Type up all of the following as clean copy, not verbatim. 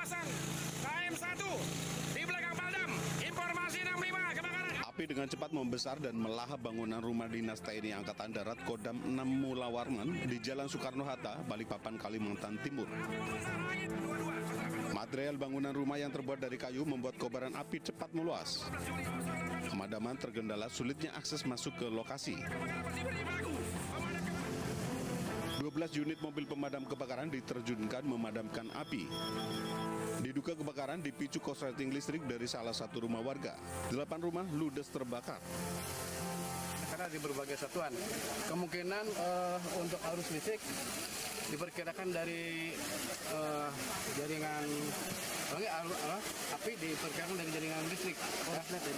kawasan KM1 di belakang Paldam. Informasi 65 kebakaran. Api dengan cepat membesar dan melahap bangunan rumah dinas TNI Angkatan Darat Kodam 6 Mula Warman di Jalan Soekarno-Hatta, Balikpapan, Kalimantan Timur. Material bangunan rumah yang terbuat dari kayu membuat kobaran api cepat meluas. Pemadaman tergendala sulitnya akses masuk ke lokasi. 12 unit mobil pemadam kebakaran diterjunkan memadamkan api. Diduga kebakaran dipicu korsleting listrik dari salah satu rumah warga. 8 rumah ludes terbakar. Karena di berbagai satuan, kemungkinan untuk arus listrik diperkirakan dari jaringan api diperkirakan dari jaringan listrik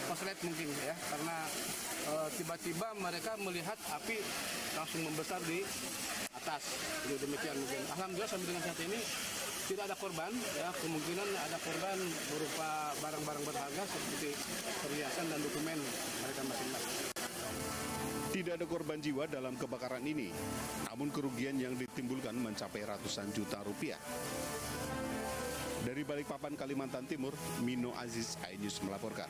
konslet mungkin ya, karena tiba-tiba mereka melihat api langsung membesar di atas. Jadi demikian mungkin. Alhamdulillah sampai dengan saat ini tidak ada korban ya, kemungkinan ada korban berupa barang-barang berharga seperti perhiasan dan dokumen mereka masing-masing. Tidak ada korban jiwa dalam kebakaran ini, namun kerugian yang ditimbulkan mencapai ratusan juta rupiah. Dari Balikpapan, Kalimantan Timur, Mino Aziz, iNews melaporkan.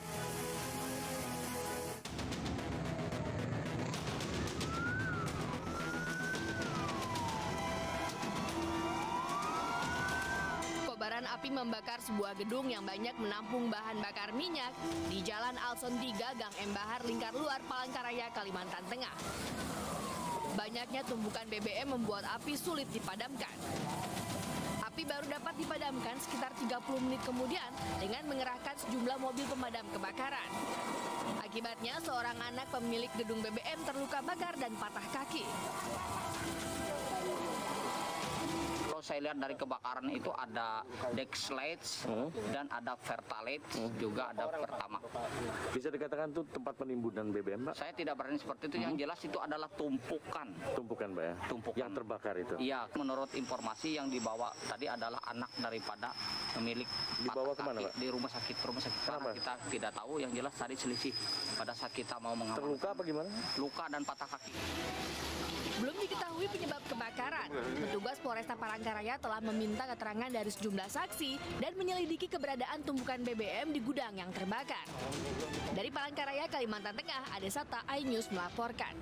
Kobaran api membakar sebuah gedung yang banyak menampung bahan bakar minyak di Jalan Alson 3, Gang M Bahar, Lingkar Luar, Palangkaraya, Kalimantan Tengah. Banyaknya tumpukan BBM membuat api sulit dipadamkan. Api baru dapat dipadamkan sekitar 30 menit kemudian dengan mengerahkan sejumlah mobil pemadam kebakaran. Akibatnya, seorang anak pemilik gedung BBM terluka bakar dan patah kaki. Kalau saya lihat dari kebakaran itu ada dexlates dan ada vertalate, juga ada pertamax. Bisa dikatakan itu tempat penimbunan BBM, Pak? Saya tidak berani seperti itu. Yang jelas itu adalah tumpukan. Tumpukan, Pak ya? Tumpukan. Yang terbakar itu? Iya, menurut informasi yang dibawa tadi adalah anak daripada pemilik. Dibawa kemana, Pak? Di rumah sakit. Karena kita tidak tahu, yang jelas tadi selisih pada saat kita mau mengamankan. Terluka apa gimana? Luka dan patah kaki. Belum diketahui penyebab kebakaran. Petugas Polresta Palangkaraya telah meminta keterangan dari sejumlah saksi dan menyelidiki keberadaan tumpukan BBM di gudang yang terbakar. Dari Palangkaraya, Kalimantan Tengah, Adesata, iNews melaporkan.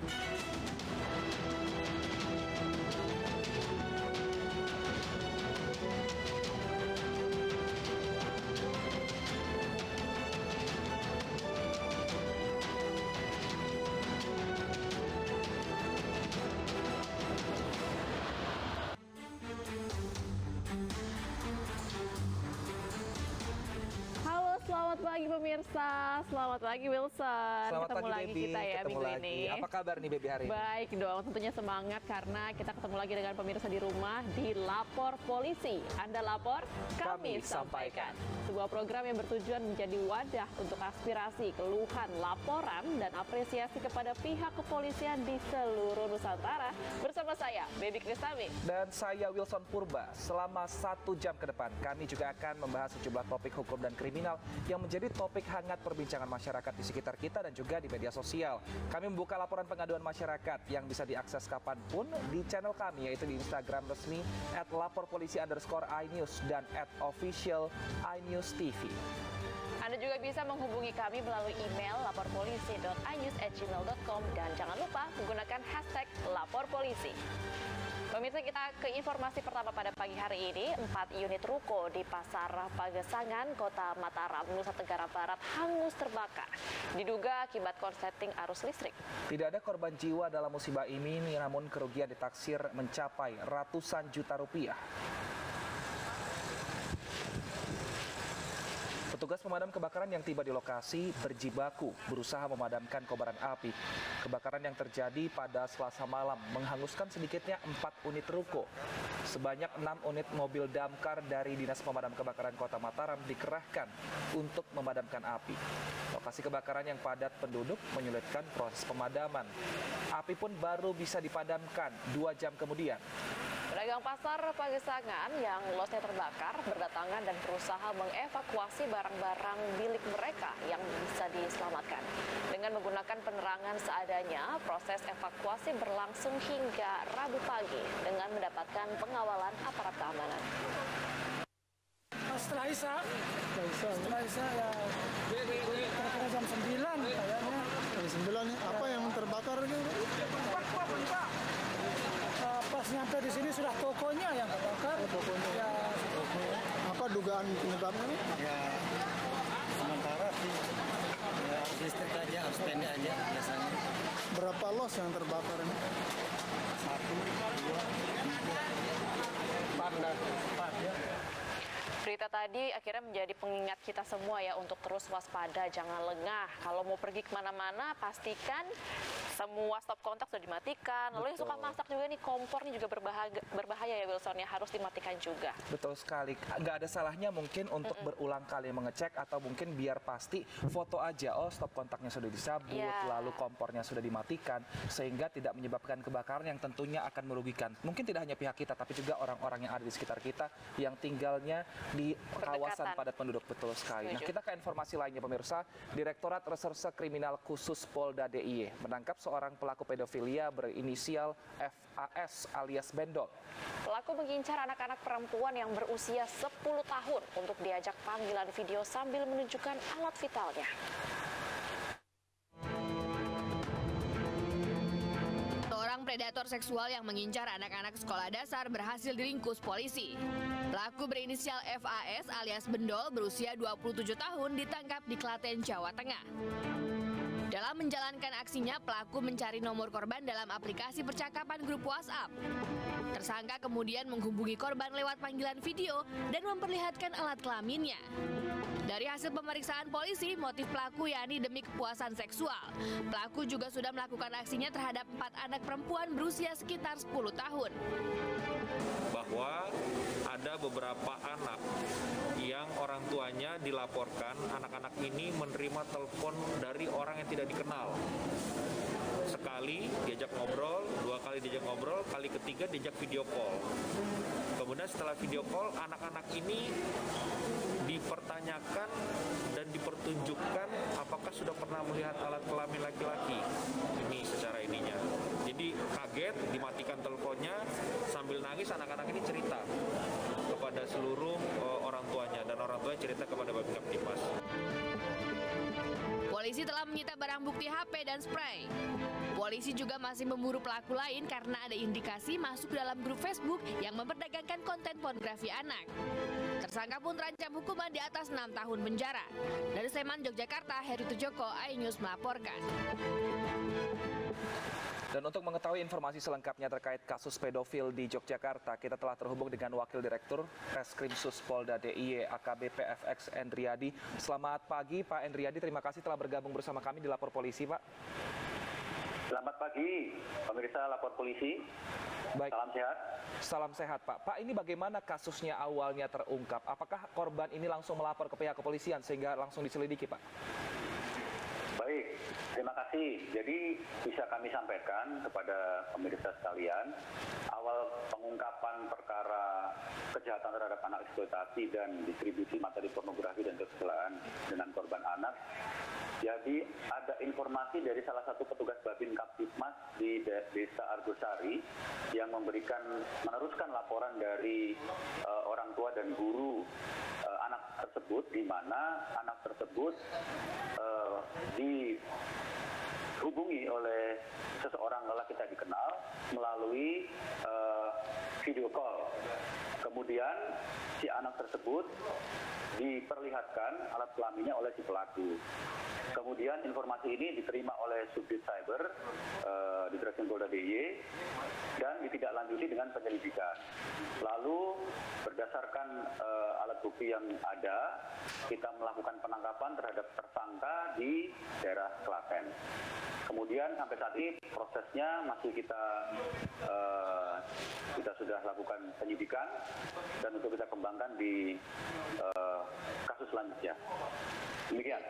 Selamat pagi pemirsa, selamat pagi Wilson. Selamat ketemu pagi, lagi Baby. kita ya Ketemu minggu lagi. ini. Apa kabar nih Baby hari ini? Baik dong, tentunya semangat karena kita ketemu lagi dengan pemirsa di rumah di Lapor Polisi. Anda lapor, kami sampaikan. Sebuah program yang bertujuan menjadi wadah untuk aspirasi, keluhan, laporan, dan apresiasi kepada pihak kepolisian di seluruh Nusantara. Bersama saya, Baby Kristami. Dan saya Wilson Purba. Selama 1 jam ke depan, kami juga akan membahas sejumlah topik hukum dan kriminal yang menjadi topik hangat perbincangan masyarakat di sekitar kita dan juga di media sosial. Kami membuka laporan pengaduan masyarakat yang bisa diakses kapanpun di channel kami, yaitu di Instagram resmi @laporpolisi_inews dan @official iNews TV. Anda juga bisa menghubungi kami melalui email laporpolisi.inews@gmail.com dan jangan lupa menggunakan hashtag #laporpolisi. Pemirsa, kita ke informasi pertama pada pagi hari ini. 4 unit ruko di Pasar Pagesangan, Kota Mataram, Nusa Tenggara Barat hangus terbakar. Diduga akibat korsleting arus listrik. Tidak ada korban jiwa dalam musibah ini, namun kerugian ditaksir mencapai ratusan juta rupiah. Petugas pemadam kebakaran yang tiba di lokasi berjibaku berusaha memadamkan kobaran api. Kebakaran yang terjadi pada Selasa malam menghanguskan sedikitnya 4 unit ruko. Sebanyak 6 unit mobil damkar dari Dinas Pemadam Kebakaran Kota Mataram dikerahkan untuk memadamkan api. Lokasi kebakaran yang padat penduduk menyulitkan proses pemadaman. Api pun baru bisa dipadamkan 2 jam kemudian. Pedagang pasar Pagesangan yang losnya terbakar berdatangan dan berusaha mengevakuasi barang-barang milik mereka yang bisa diselamatkan. Dengan menggunakan penerangan seadanya, proses evakuasi berlangsung hingga Rabu pagi dengan mendapatkan pengawalan aparat keamanan. setelah Isya ya kira-kira jam 9 kayaknya. Jam 9 nih, apa yang terbakar ini? Pas nyampe di sini sudah tokonya yang terbakar. Tokonya. Ya, Apa dugaan penyebabnya? Ya sementara sih ya harus listrik aja, harus pendek aja biasanya. Berapa los yang terbakar ini? 1, 2, 3, 4 ya. Berita tadi akhirnya menjadi pengingat kita semua ya untuk terus waspada, jangan lengah. Kalau mau pergi kemana-mana, pastikan semua stop kontak sudah dimatikan. Lalu yang suka masak juga nih, kompornya juga berbahaya ya Wilson ya, harus dimatikan juga. Betul sekali. Nggak ada salahnya mungkin untuk berulang kali mengecek atau mungkin biar pasti foto aja. Oh, stop kontaknya sudah dicabut, lalu kompornya sudah dimatikan, sehingga tidak menyebabkan kebakaran yang tentunya akan merugikan. Mungkin tidak hanya pihak kita, tapi juga orang-orang yang ada di sekitar kita yang tinggalnya di kawasan padat penduduk. Betul sekali. Nah, kita ke informasi lainnya pemirsa. Direktorat Reserse Kriminal Khusus Polda DIY menangkap seorang pelaku pedofilia berinisial FAS alias Bendol. Pelaku mengincar anak-anak perempuan yang berusia 10 tahun untuk diajak panggilan video sambil menunjukkan alat vitalnya. Seorang predator seksual yang mengincar anak-anak sekolah dasar berhasil diringkus polisi. Pelaku berinisial FAS alias Bendol berusia 27 tahun ditangkap di Klaten, Jawa Tengah. Dalam menjalankan aksinya, pelaku mencari nomor korban dalam aplikasi percakapan grup WhatsApp. Tersangka kemudian menghubungi korban lewat panggilan video dan memperlihatkan alat kelaminnya. Dari hasil pemeriksaan polisi, motif pelaku yakni demi kepuasan seksual. Pelaku juga sudah melakukan aksinya terhadap 4 anak perempuan berusia sekitar 10 tahun. Bahwa ada beberapa anak yang orang tuanya dilaporkan anak-anak ini menerima telepon dari orang yang tidak dikenal. Sekali diajak ngobrol, 2 kali diajak ngobrol, kali ketiga diajak video call. Kemudian setelah video call, anak-anak ini dipertanyakan dan dipertunjukkan apakah sudah pernah melihat alat kelamin laki-laki. Ini secara ininya. Jadi kaget, dimatikan teleponnya, sambil nangis anak-anak ini cerita kepada seluruh orang tuanya, dan orang tuanya cerita kepada Babin Kaptipas. Polisi telah menyita barang bukti HP dan spray. Polisi juga masih memburu pelaku lain karena ada indikasi masuk dalam grup Facebook yang memperdagangkan konten pornografi anak. Tersangka pun terancam hukuman di atas 6 tahun penjara. Dari Sleman, Yogyakarta, Heri Tujoko, iNews melaporkan. Dan untuk mengetahui informasi selengkapnya terkait kasus pedofil di Yogyakarta, kita telah terhubung dengan Wakil Direktur Reskrimsus Polda DIY AKBP FX Endriadi. Selamat pagi Pak Endriadi, terima kasih telah bergabung bersama kami di Lapor Polisi, Pak. Selamat pagi, pemirsa Lapor Polisi. Baik. Salam sehat. Salam sehat, Pak. Pak, ini bagaimana kasusnya awalnya terungkap? Apakah korban ini langsung melapor ke pihak kepolisian sehingga langsung diselidiki, Pak? Baik, terima kasih. Jadi bisa kami sampaikan kepada pemirsa sekalian, awal pengungkapan perkara kejahatan terhadap anak eksploitasi dan distribusi materi pornografi dan kesusilaan dengan korban anak. Jadi ada informasi dari salah satu petugas Babin Kaptipmas di Desa Argosari yang meneruskan laporan dari orang tua dan guru anak tersebut, di mana anak tersebut dihubungi oleh seseorang lelaki tidak dikenal melalui video call. Kemudian si anak tersebut diperlihatkan alat kelaminnya oleh si pelaku. Kemudian informasi ini diterima oleh Subdit Cyber di Treskrim Polda DIY dan ditindaklanjuti dengan penyelidikan. Lalu berdasarkan alat bukti yang ada, kita melakukan penangkapan terhadap tersangka di daerah Klaten. Kemudian sampai saat ini prosesnya masih kita sudah lakukan penyidikan dan untuk kita kembangkan di kasus selanjutnya. Demikian.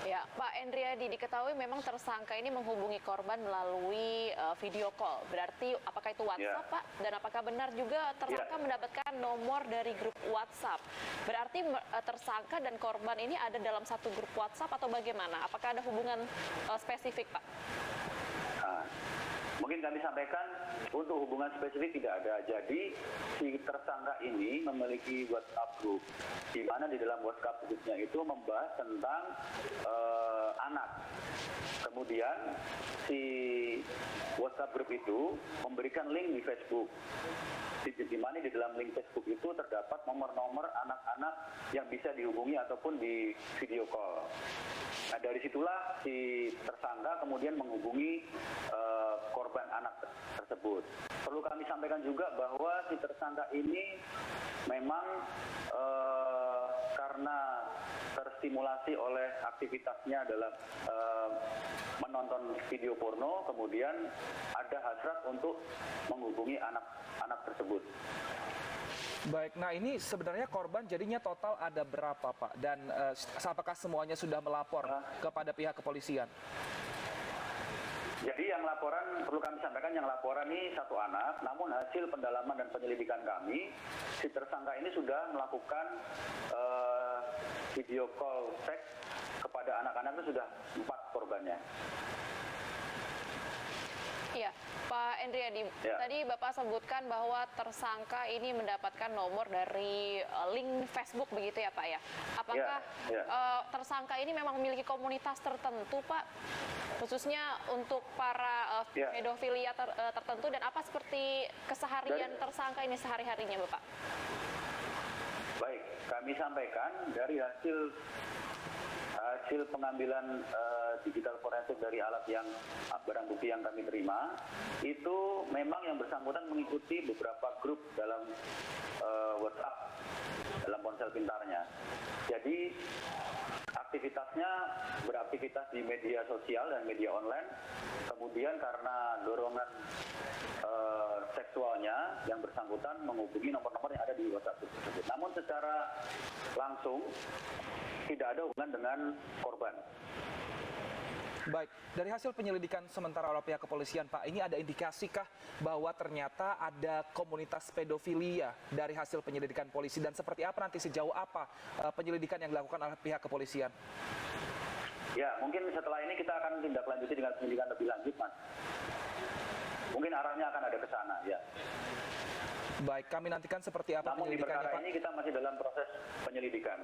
Ya, Pak Endriadi, diketahui memang tersangka ini menghubungi korban melalui video call. Berarti apakah itu WhatsApp, Pak? Dan apakah benar juga tersangka mendapatkan nomor dari grup WhatsApp? Berarti tersangka dan korban ini ada dalam satu grup WhatsApp atau bagaimana? Apakah ada hubungan spesifik, Pak? Mungkin mungkin kami sampaikan untuk hubungan spesifik tidak ada. Jadi si tersangka ini memiliki WhatsApp group di mana di dalam WhatsApp grupnya itu membahas tentang anak. Kemudian si WhatsApp group itu memberikan link di Facebook. Di mana di dalam link Facebook itu terdapat nomor-nomor anak-anak yang bisa dihubungi ataupun di video call. Nah, dari situlah si tersangka kemudian menghubungi korban anak tersebut. Perlu kami sampaikan juga bahwa si tersangka ini memang karena terstimulasi oleh aktivitasnya dalam menonton video porno, kemudian ada hasrat untuk menghubungi anak tersebut. Baik, nah ini sebenarnya korban jadinya total ada berapa, Pak? Dan apakah semuanya sudah melapor kepada pihak kepolisian? Jadi yang laporan, perlu kami sampaikan, yang laporan ini satu anak, namun hasil pendalaman dan penyelidikan kami, si tersangka ini sudah melakukan video call seks kepada anak-anak itu sudah 4 korbannya. Iya, Pak Endriadi, tadi Bapak sebutkan bahwa tersangka ini mendapatkan nomor dari link Facebook begitu ya Pak ya? Apakah tersangka ini memang memiliki komunitas tertentu Pak? Khususnya untuk para pedofilia tertentu, dan apa seperti keseharian tersangka ini sehari-harinya Bapak? Baik, kami sampaikan dari hasil pengambilan digital forensik dari alat yang barang bukti yang kami terima, itu memang yang bersangkutan mengikuti beberapa grup dalam WhatsApp, dalam ponsel pintarnya. Jadi aktivitasnya beraktivitas di media sosial dan media online, kemudian karena dorongan seksualnya yang bersangkutan menghubungi nomor-nomor yang ada di WhatsApp tersebut. Namun secara langsung tidak ada hubungan dengan korban. Baik, dari hasil penyelidikan sementara oleh pihak kepolisian, Pak, ini ada indikasikah bahwa ternyata ada komunitas pedofilia dari hasil penyelidikan polisi, dan seperti apa nanti, sejauh apa penyelidikan yang dilakukan oleh pihak kepolisian? Ya, mungkin setelah ini kita akan tindak lanjuti dengan penyelidikan lebih lanjut, Mas. Mungkin arahnya akan ada ke sana, ya. Baik, kami nantikan seperti apa namun penyelidikannya, di perkara Pak. ini kita masih dalam proses penyelidikan.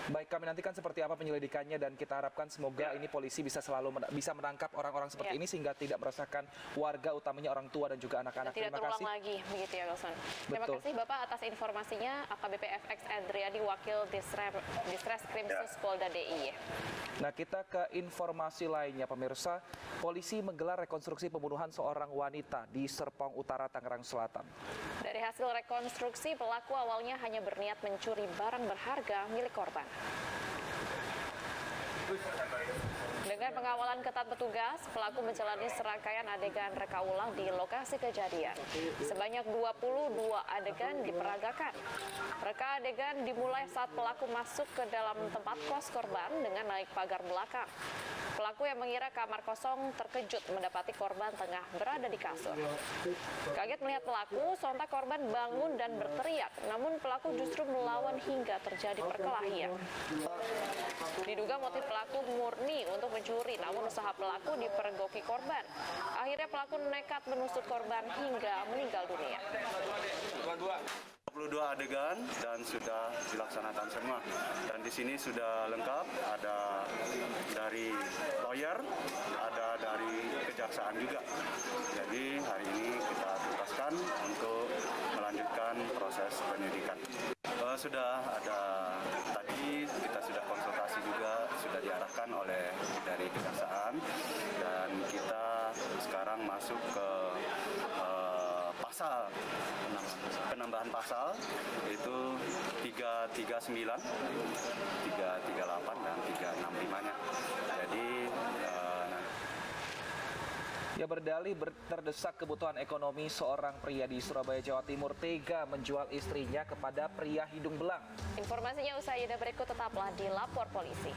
Baik, kami nantikan seperti apa penyelidikannya, dan kita harapkan semoga ini polisi bisa selalu bisa menangkap orang-orang seperti ini sehingga tidak merasakan warga, utamanya orang tua dan juga anak-anak. Tidak terulang lagi, begitu ya Wilson. Terima kasih Bapak atas informasinya, AKBP FX Endriadi, Wakil Ditreskrim Polda DIY. Nah, kita ke informasi lainnya, pemirsa. Polisi menggelar rekonstruksi pembunuhan seorang wanita di Serpong Utara, Tangerang Selatan. Dari hasil rekonstruksi, pelaku awalnya hanya berniat mencuri barang berharga milik korban. Dengan pengawalan ketat petugas, pelaku menjalani serangkaian adegan reka ulang di lokasi kejadian. Sebanyak 22 adegan diperagakan. Reka adegan dimulai saat pelaku masuk ke dalam tempat kos korban dengan naik pagar belakang. Pelaku yang mengira kamar kosong terkejut mendapati korban tengah berada di kasur. Kaget melihat pelaku, sontak korban bangun dan berteriak. Namun pelaku justru melawan hingga terjadi perkelahian. Diduga motif pelaku murni untuk mencuri, namun usaha pelaku dipergoki korban. Akhirnya pelaku nekat menusuk korban hingga meninggal dunia. 22 adegan dan sudah dilaksanakan semua, dan di sini sudah lengkap, ada dari lawyer, ada dari kejaksaan juga. Jadi hari ini kita tugaskan untuk melanjutkan proses penyidikan. Sudah ada, tadi kita sudah konsultasi juga, sudah diarahkan oleh dari kejaksaan, dan kita sekarang masuk ke pasal, penambahan pasal, itu 339, 338 dan 365-nya. Jadi Ya, berdalih terdesak kebutuhan ekonomi, seorang pria di Surabaya, Jawa Timur tega menjual istrinya kepada pria hidung belang. Informasinya usai jeda berikut, tetaplah di Lapor Polisi.